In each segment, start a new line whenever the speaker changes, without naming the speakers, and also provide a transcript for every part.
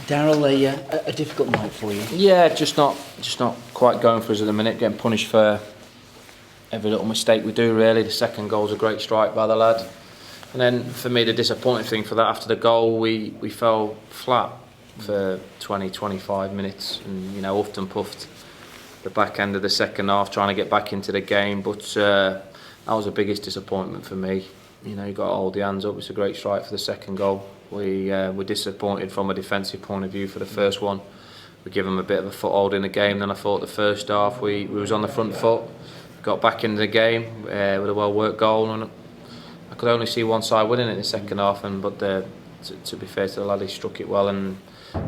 Darrell, a difficult night for you.
Yeah, just not quite going for us at the minute. Getting punished for every little mistake we do. Really, the second goal's a great strike by the lad, and then for me the disappointing thing for that, after the goal we fell flat for 20-25 minutes, and huffed and puffed the back end of the second half trying to get back into the game. But that was the biggest disappointment for me. You got to hold the hands up. It's a great strike for the second goal. We were disappointed from a defensive point of view for the first one. We give them a bit of a foothold in the game. Then I thought the first half we was on the front foot, got back into the game with a well worked goal, and I could only see one side winning it in the second half. But to be fair to the lad, he struck it well and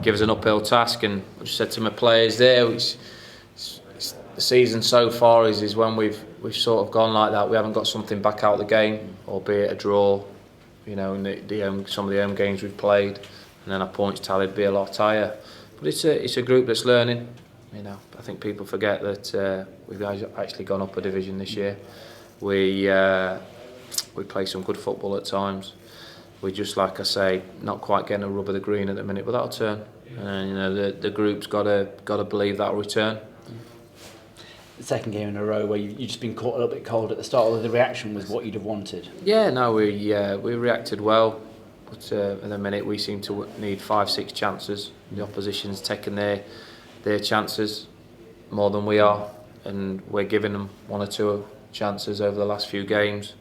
gave us an uphill task. And I just said to my players there, the season so far is when we've sort of gone like that. We haven't got something back out of the game, albeit a draw. In some of the home games we've played, and then our points tallied be a lot higher. But it's a group that's learning. I think people forget that we've actually gone up a division this year. We play some good football at times. We just, like I say, not quite getting a rub of the green at the minute, but that'll turn. And the group's got to believe that'll return.
The second game in a row where you've just been caught a little bit cold at the start, although the reaction was what you'd have wanted.
Yeah, no, we reacted well, but at the minute we seem to need 5-6 chances. The opposition's taking their chances more than we are, and we're giving them 1 or 2 chances over the last few games.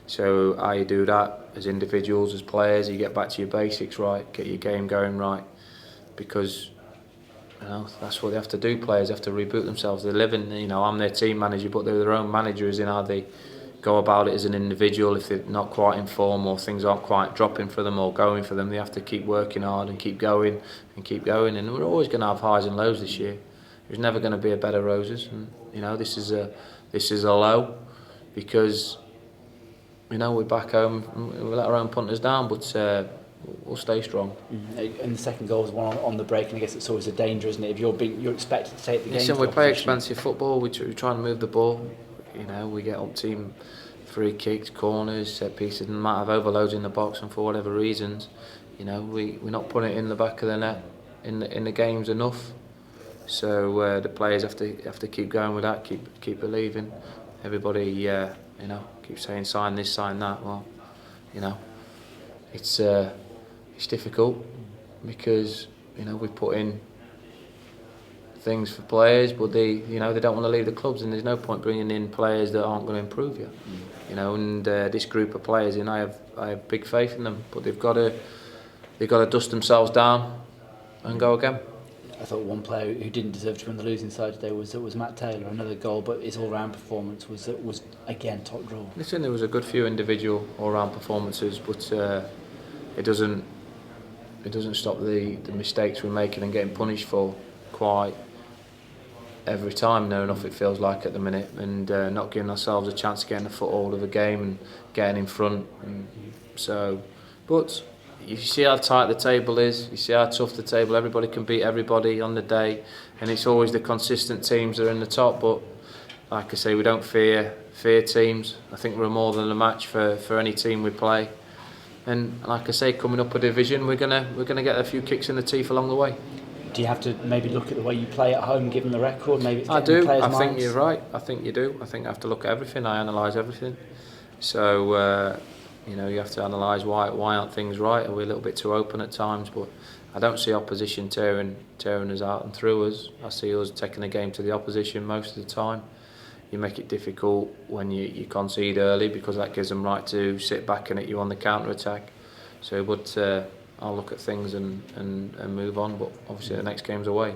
So how you do that as individuals, as players, you get back to your basics right, get your game going right, because that's what they have to do. Players have to reboot themselves. They're living, I'm their team manager, but they're their own managers in how they go about it as an individual. If they're not quite in form or things aren't quite dropping for them or going for them, they have to keep working hard and keep going and keep going. And we're always going to have highs and lows this year. There's never going to be a bed of roses. And this is a low, because we're back home and we let our own punters down, but we'll stay strong.
And the second goal was one on the break, and I guess it's always a danger, isn't it? If you're expected to take the game.
Listen, we play expensive football. We try and move the ball. We get up team free kicks, corners, set pieces, and might have overloads in the box, and for whatever reasons, we're not putting it in the back of the net in the games enough. So the players have to keep going with that, keep believing. Everybody, keeps saying sign this, sign that. Well, it's difficult, because we put in things for players, but they don't want to leave the clubs, and there's no point bringing in players that aren't going to improve you. And this group of players, I have big faith in them, but they've got to dust themselves down and go again.
I thought one player who didn't deserve to be on the losing side today was Matt Taylor. Another goal, but his all-round performance was again top draw.
Listen, there was a good few individual all-round performances, but it doesn't stop the mistakes we're making and getting punished for quite every time now enough, it feels like at the minute, and not giving ourselves a chance of getting a foothold of the game and getting in front. And so, but you see how tight the table is, you see how tough the table, everybody can beat everybody on the day, and it's always the consistent teams that are in the top. But like I say, we don't fear teams. I think we're more than a match for any team we play. And like I say, coming up a division, we're gonna get a few kicks in the teeth along the way.
Do you have to maybe look at the way you play at home, given the record? Maybe it's
I do.
I
think you're right. I think you do. I think I have to look at everything. I analyse everything. So you have to analyse why aren't things right? Are we a little bit too open at times? But I don't see opposition tearing us out and through us. I see us taking the game to the opposition most of the time. You make it difficult when you concede early, because that gives them right to sit back and hit you on the counter attack. So, but I'll look at things and move on. But obviously the next game's away.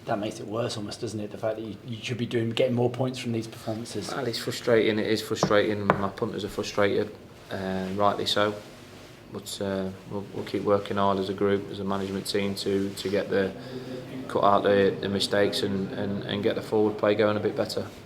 That makes it worse almost, doesn't it? The fact that you should be getting more points from these performances.
Well, it's frustrating. It is frustrating. My punters are frustrated, rightly so. But we'll keep working hard as a group, as a management team, to cut out the mistakes and get the forward play going a bit better.